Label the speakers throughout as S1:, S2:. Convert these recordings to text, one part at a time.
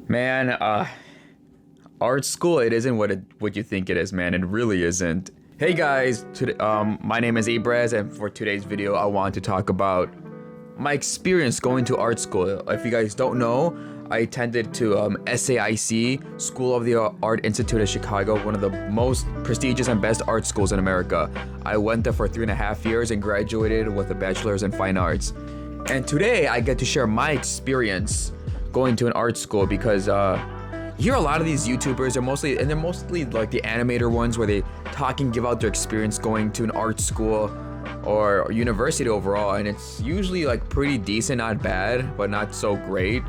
S1: Man, art school, it isn't what you think it is, man. It really isn't. Hey guys, my name is Ibraz, and for today's video, I want to talk about my experience going to art school. If you guys don't know, I attended to SAIC, School of the Art Institute of Chicago, one of the most prestigious and best art schools in America. I went there for 3.5 years and graduated with a bachelor's in fine arts. And today, I get to share my experience going to an art school because you hear a lot of these YouTubers they're mostly like the animator ones where they talk and give out their experience going to an art school or university overall, and it's usually like pretty decent, not bad, but not so great.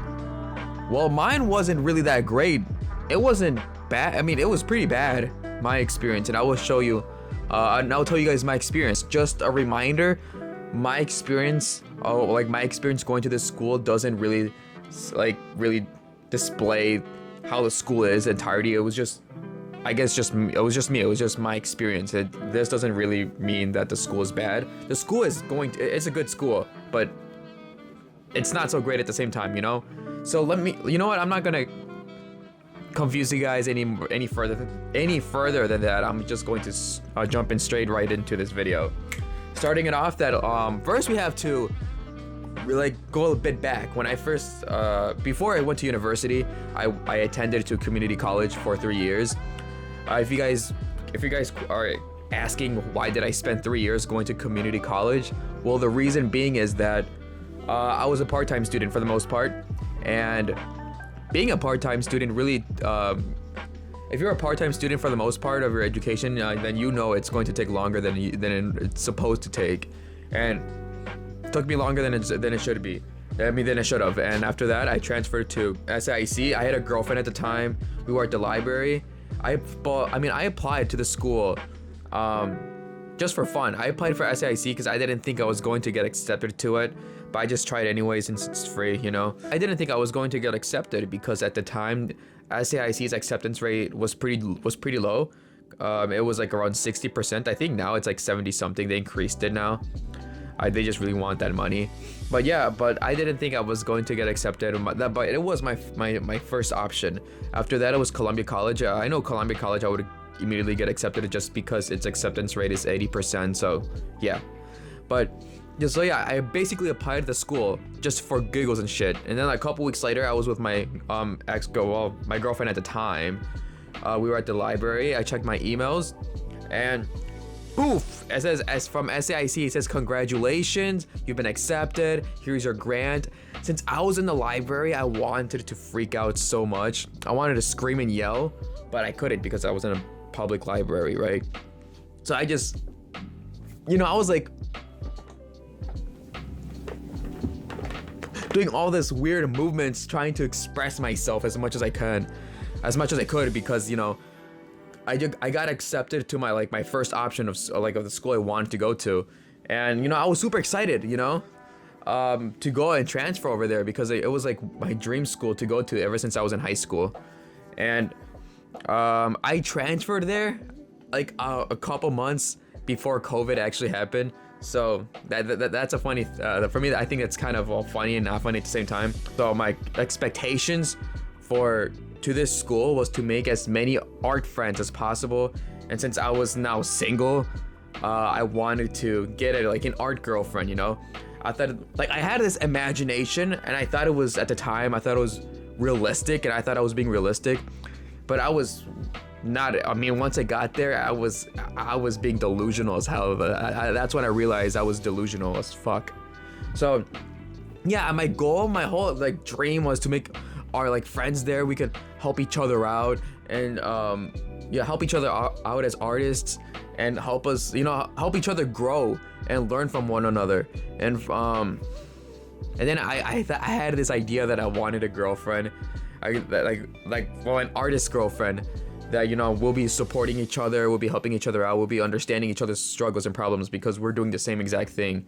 S1: Well, mine wasn't really that great. It wasn't bad. I mean, it was pretty bad, my experience, and I will show you and I'll tell you guys my experience. Just a reminder, my experience going to this school doesn't really display how the school is entirety. It was just me. It was just my experience. This doesn't really mean that the school is bad. The school is it's a good school, but it's not so great at the same time, you know? So you know what? I'm not gonna confuse you guys any further than that. I'm just going to jump in straight right into this video. Starting it off, first we have to go a bit back. When I first before I went to university, I attended to community college for 3 years. If you guys are asking why did I spend 3 years going to community college, well, the reason being is that I was a part-time student for the most part, and being a part-time student really if you're a part-time student for the most part of your education, then you know it's going to take longer than it's supposed to take, and it took me longer than it should be. Than it should have. And after that, I transferred to SAIC. I had a girlfriend at the time. We were at the library. I applied to the school just for fun. I applied for SAIC because I didn't think I was going to get accepted to it, but I just tried anyway since it's free, you know. I didn't think I was going to get accepted because at the time, SAIC's acceptance rate was pretty low. It was like around 60%. I think now it's like 70 something. They increased it now. They just really want that money. But yeah, I didn't think I was going to get accepted, but it was my first option. After that, it was Columbia College. I know Columbia College I would immediately get accepted just because its acceptance rate is 80%, so yeah. I basically applied to the school just for giggles and shit. And then a couple weeks later, I was with my my girlfriend at the time. We were at the library. I checked my emails, and poof! It says, as from SAIC, it says, congratulations, you've been accepted, here's your grant. Since I was in the library, I wanted to freak out so much. I wanted to scream and yell, but I couldn't because I was in a public library, right? So I just, I was like doing all this weird movements, trying to express myself as much as I could, because, I got accepted to my first option of the school I wanted to go to, and I was super excited, to go and transfer over there because it was like my dream school to go to ever since I was in high school. And I transferred there like a couple months before COVID actually happened. So that's a funny for me. I think it's kind of all funny and not funny at the same time. So my expectations to this school was to make as many art friends as possible, and since I was now single, I wanted to get an art girlfriend. I thought I had this imagination, and I thought it was realistic, and I thought I was being realistic, but I was not. I mean, once I got there, I was being delusional as hell. That's when I realized I was delusional as fuck. So yeah, my whole dream was to make our friends there. We could help each other out, and help each other out as artists, and help us, help each other grow and learn from one another. And then I had this idea that I wanted a girlfriend, an artist girlfriend, that we'll be supporting each other, we'll be helping each other out, we'll be understanding each other's struggles and problems because we're doing the same exact thing.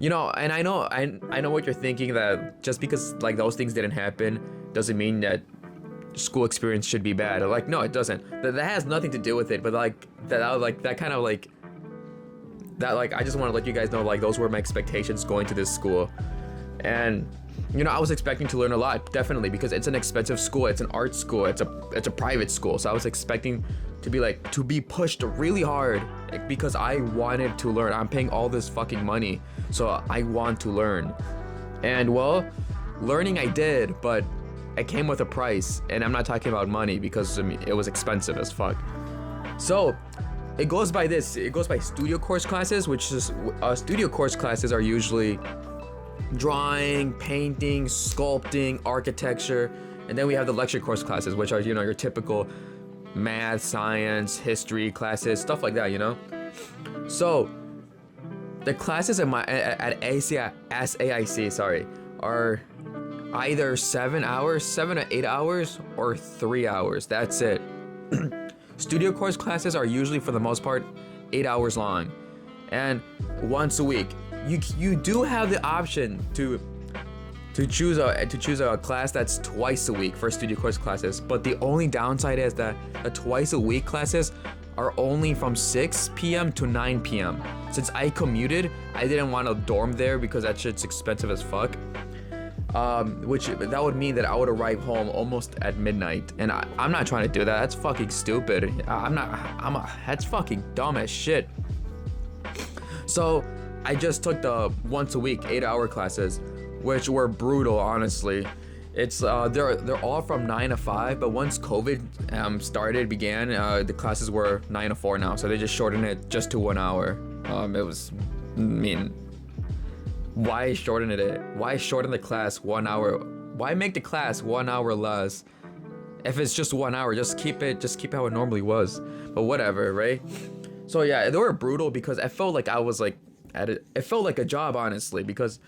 S1: And I know what you're thinking, that just because those things didn't happen doesn't mean that school experience should be bad. No, it doesn't. That has nothing to do with it. But I just want to let you guys know those were my expectations going to this school. And you know, I was expecting to learn a lot, definitely, because it's an expensive school. It's an art school. It's a private school. So I was expecting to be pushed really hard because I wanted to learn. I'm paying all this fucking money, so I want to learn. And well, learning I did, but it came with a price, and I'm not talking about money because I mean, it was expensive as fuck. So it goes by this. It goes by studio course classes, which is studio course classes are usually drawing, painting, sculpting, architecture, and then we have the lecture course classes, which are, you know, your typical math, science, history classes, stuff like that, you know. So the classes at SAIC, sorry, are either 7 to 8 hours or 3 hours. That's it. Studio course classes are usually, for the most part, 8 hours long, and once a week. You do have the option to choose a class that's twice a week for studio course classes, but the only downside is that the twice a week classes are only from 6 p.m. to 9 p.m. Since I commuted, I didn't want to dorm there because that shit's expensive as fuck. Which that would mean that I would arrive home almost at midnight, and I'm not trying to do that. That's fucking stupid. That's fucking dumb as shit. So I just took the once a week 8-hour classes, which were brutal, honestly. It's they're all from 9 to 5, but once COVID began, the classes were 9 to 4 now, so they just shortened it just to 1 hour. It was, I mean, why shorten it? Why shorten the class 1 hour? Why make the class 1 hour less? If it's just 1 hour, just keep it how it normally was. But whatever, right? So yeah, they were brutal because I felt like I was like it felt like a job, honestly, because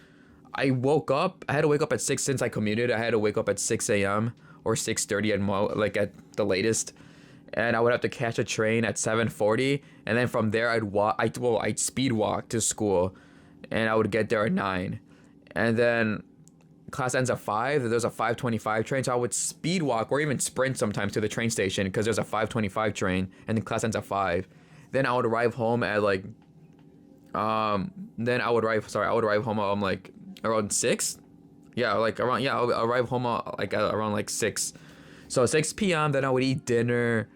S1: I had to wake up at 6 since I commuted. I had to wake up at 6 a.m. or 6:30 at the latest, and I would have to catch a train at 7:40, and then from there I'd speed walk to school, and I would get there at 9, and then class ends at 5. There's a 5:25 train, so I would speed walk or even sprint sometimes to the train station because there's a 5:25 train, and the class ends at 5. Then I would arrive home at like I would arrive home like around 6. I'll arrive home around like 6. So 6 p.m. Then I would eat dinner.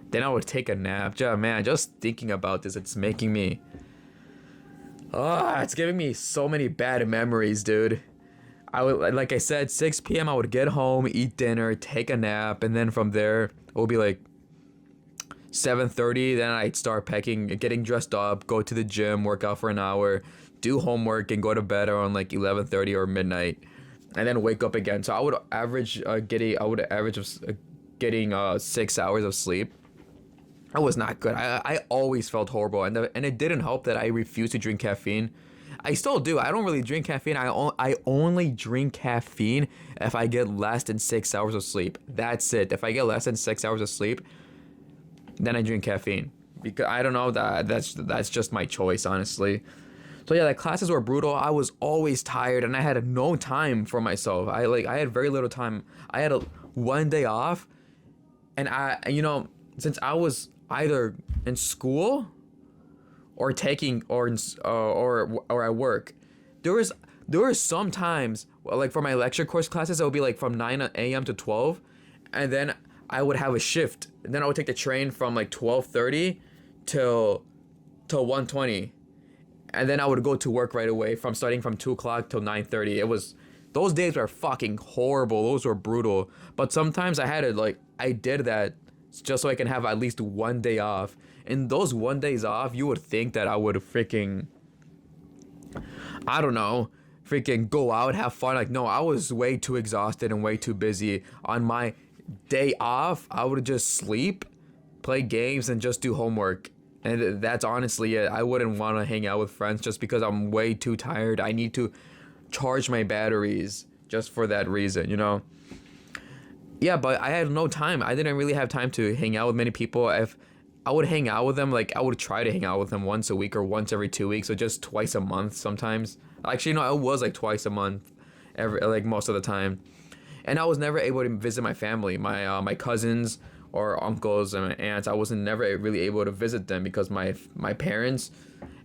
S1: Then I would take a nap. Man, just thinking about this, it's making me it's giving me so many bad memories, dude. I would, like I said, 6 p.m. I would get home, eat dinner, take a nap, and then from there it would be like 7:30, then I'd start packing, getting dressed up, go to the gym, work out for an hour, do homework, and go to bed around like 11:30 or midnight, and then wake up again. So I would average getting 6 hours of sleep. That was not good. I always felt horrible, and it didn't help that I refused to drink caffeine. I still do. I don't really drink caffeine. I only drink caffeine if I get less than 6 hours of sleep. That's it. If I get less than 6 hours of sleep, then I drink caffeine, because I don't know, that's just my choice, honestly. So yeah, the classes were brutal. I was always tired, and I had no time for myself. I had very little time. I had one day off, and since I was either in school or taking or at work, there were some times, like for my lecture course classes, it would be like from 9 a.m. to 12, and then I would have a shift, and then I would take the train from like 12:30 till 1:20, and then I would go to work right away starting from 2 o'clock till 9:30. Those days were fucking horrible. Those were brutal. But sometimes I did that just so I can have at least one day off. And those 1 days off, you would think that I would freaking, I don't know, freaking go out, have fun. Like, no, I was way too exhausted and way too busy. On my day off, I would just sleep, play games, and just do homework. And that's honestly it. I wouldn't want to hang out with friends just because I'm way too tired. I need to charge my batteries just for that reason, you know? Yeah, but I had no time. I didn't really have time to hang out with many people. If I would hang out with them, like I would try to hang out with them once a week or once every 2 weeks, or just twice a month sometimes. Actually, no, it was like twice a month, most of the time. And I was never able to visit my family, my cousins or uncles and my aunts. I wasn't never really able to visit them because my parents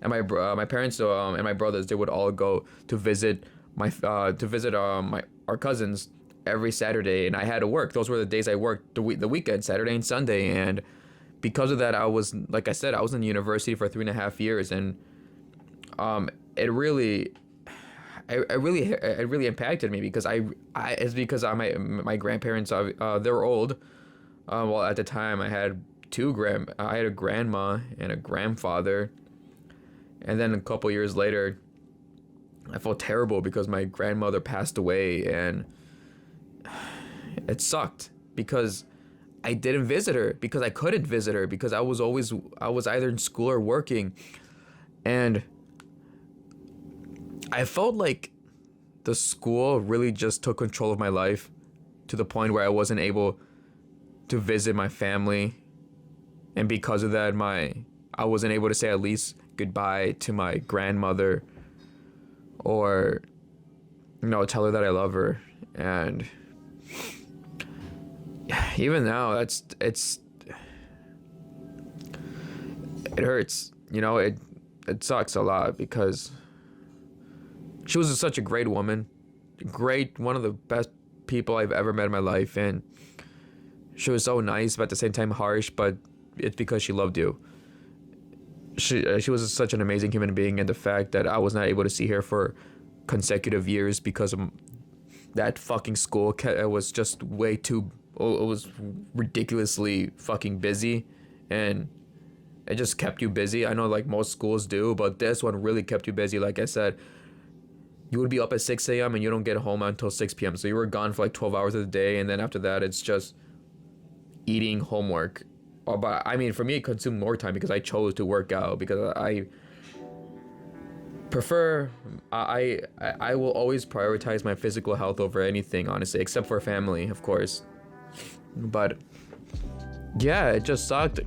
S1: and my brothers, they would all go to visit to visit my our cousins every Saturday, and I had to work. Those were the days I worked the weekend, Saturday and Sunday, and because of that, I was like I said, I was in university for 3.5 years, and it really. It really impacted me because I it's because my grandparents they were old. Well, at the time I had I had a grandma and a grandfather, and then a couple years later I felt terrible because my grandmother passed away, and it sucked because I didn't visit her, because I couldn't visit her, because I was either in school or working, and I felt like the school really just took control of my life to the point where I wasn't able to visit my family, and because of that I wasn't able to say at least goodbye to my grandmother, or tell her that I love her. And even now it hurts. It sucks a lot because she was such a great woman, one of the best people I've ever met in my life, and she was so nice but at the same time harsh, but it's because she loved you. She was such an amazing human being, and the fact that I was not able to see her for consecutive years because of that fucking school, it was just way too, it was ridiculously fucking busy, and it just kept you busy. I know like most schools do, but this one really kept you busy. Like I said, you would be up at 6 a.m. and you don't get home until 6 p.m. So you were gone for like 12 hours of the day, and then after that it's just eating, homework. But I mean, for me, it consumed more time because I chose to work out, because I prefer, I will always prioritize my physical health over anything, honestly, except for family, of course. But yeah, it just sucked.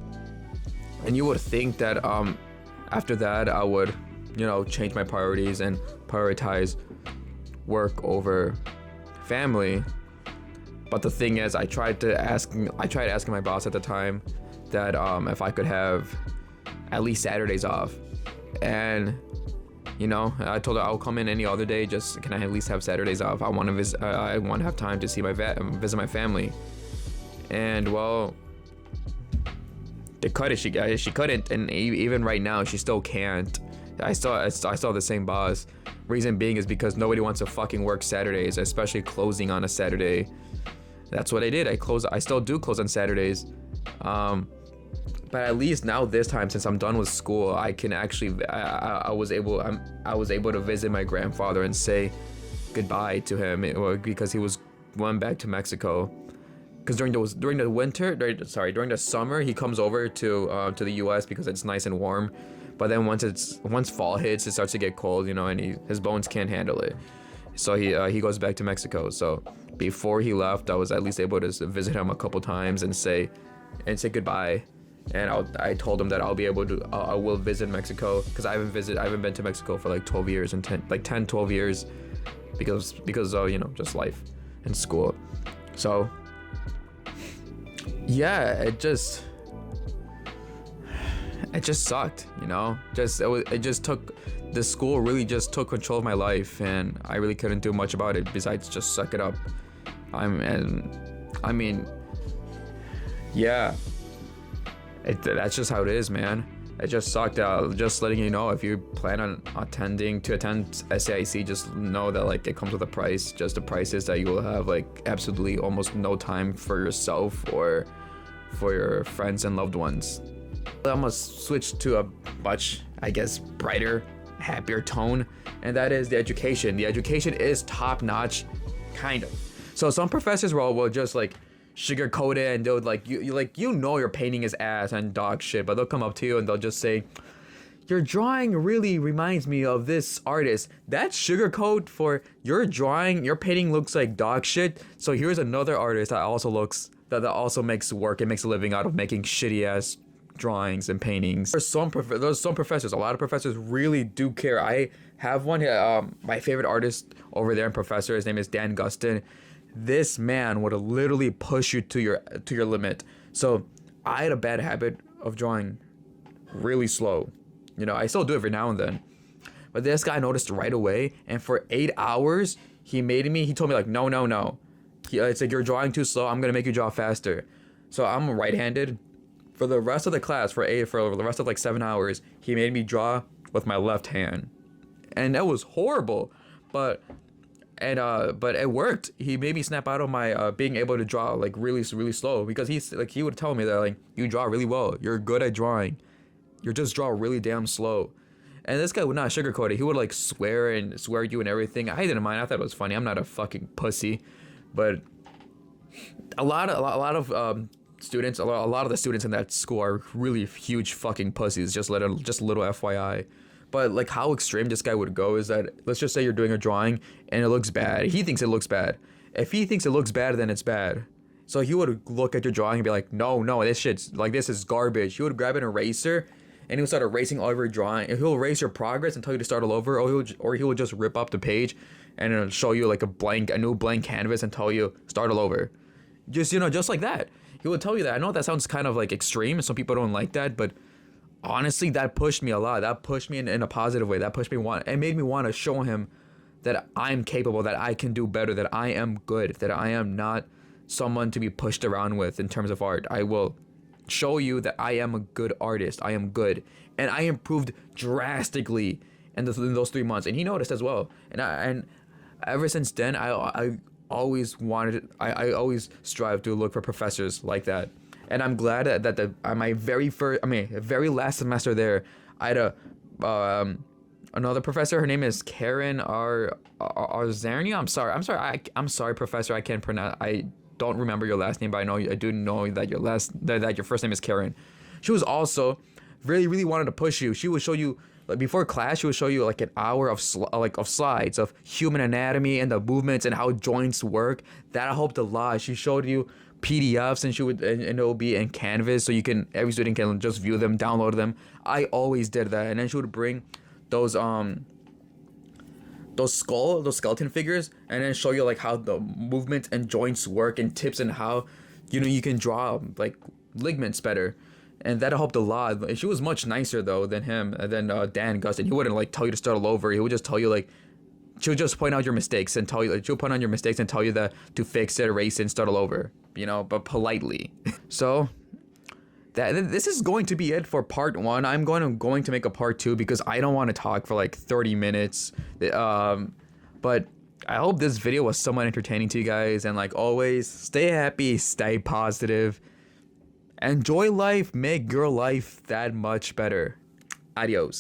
S1: And you would think that after that I would, change my priorities and prioritize work over family. But the thing is, I tried asking my boss at the time that if I could have at least Saturdays off, and I told her I'll come in any other day, just can I at least have Saturdays off? I want to visit. I want to have time to see visit my family. And well, they cut it. She couldn't, and even right now she still can't. I still have the same boss. Reason being is because nobody wants to fucking work Saturdays, especially closing on a Saturday. That's what I did. I still do close on Saturdays. But at least now this time, since I'm done with school, I can actually I was able to visit my grandfather and say goodbye to him, because he was going back to Mexico. Because during the summer he comes over to the U.S. because it's nice and warm, but then once fall hits, it starts to get cold, and his bones can't handle it, so he goes back to Mexico. So before he left, I was at least able to visit him a couple times and say goodbye. And I told him that I will visit Mexico, because I haven't been to Mexico for like 12 years and 12 years, because just life and school. So yeah, it just sucked, the school really just took control of my life, and I really couldn't do much about it besides just suck it up. Yeah, that's just how it is, man. It just sucked. Just letting you know, if you plan on attend SAIC, just know that like it comes with a price. Just the price is that you will have like absolutely almost no time for yourself or for your friends and loved ones. I'm gonna switch to a much, I guess, brighter, happier tone, and that is the education. The education is top notch, kind of. So some professors will just like sugarcoat it, and they'll like your painting is ass and dog shit, but they'll come up to you and they'll just say, your drawing really reminds me of this artist. That's sugarcoat for your drawing. Your painting looks like dog shit. So here's another artist that also makes work and makes a living out of making shitty ass drawings and paintings. There's some professors. A lot of professors really do care. I have one. My favorite artist over there and professor. His name is Dan Gustin. This man would literally push you to your limit. So I had a bad habit of drawing really slow. I still do every now and then, But this guy noticed right away, and for 8 hours, he told me like, no, no, no. It's like, you're drawing too slow. I'm gonna make you draw faster. So I'm right-handed. For the rest of the class, for the rest of like 7 hours, he made me draw with my left hand, and that was horrible. But it worked. He made me snap out of my being able to draw like really slow, because he would tell me that like, you draw really well. You're good at drawing. You just draw really damn slow. And this guy would not sugarcoat it. He would like swear at you and everything. I didn't mind. I thought it was funny. I'm not a fucking pussy. But a lot of students, a lot of the students in that school are really huge fucking pussies. Just a little FYI. But like, how extreme this guy would go is that, let's just say you're doing a drawing and it looks bad. He thinks it looks bad. If he thinks it looks bad, then it's bad. So he would look at your drawing and be like, no, this is garbage. He would grab an eraser and he would start erasing all of your drawing. And he'll erase your progress and tell you to start all over, or he would just rip up the page and it'll show you like a new blank canvas and tell you start all over. Just like that. He would tell you that. I know that sounds kind of like extreme. Some people don't like that, but honestly, that pushed me a lot. That pushed me in a positive way. It made me want to show him that I'm capable, that I can do better, that I am good, that I am not someone to be pushed around with in terms of art. I will show you that I am a good artist. I am good. And I improved drastically in those 3 months. And he noticed as well. And ever since then, I always strive to look for professors like that. And I'm glad that my very last semester there, I had another professor. Her name is Karen Arzarnia. I'm sorry, professor. I can't pronounce. I don't remember your last name, but I do know that your first name is Karen. She was also really wanted to push you. She would show you, like, before class, she would show you like an hour of slides of human anatomy and the movements and how joints work. That helped a lot. She showed you PDFs, and it will be in Canvas, so every student can just view them, download them. I always did that. And then she would bring those skeleton figures, and then show you like how the movements and joints work, and tips and how you can draw like ligaments better. And that helped a lot. She was much nicer though than Dan Gustin. He wouldn't like tell you to start all over. He would just tell you like, she'll just point out your mistakes and tell you, like, she'll point out your mistakes and tell you that to fix it, erase it, and start all over, but politely. So this is going to be it for part 1. I'm going to make a part 2 because I don't want to talk for like 30 minutes. But I hope this video was somewhat entertaining to you guys. And like always, stay happy, stay positive, enjoy life, make your life that much better. Adios.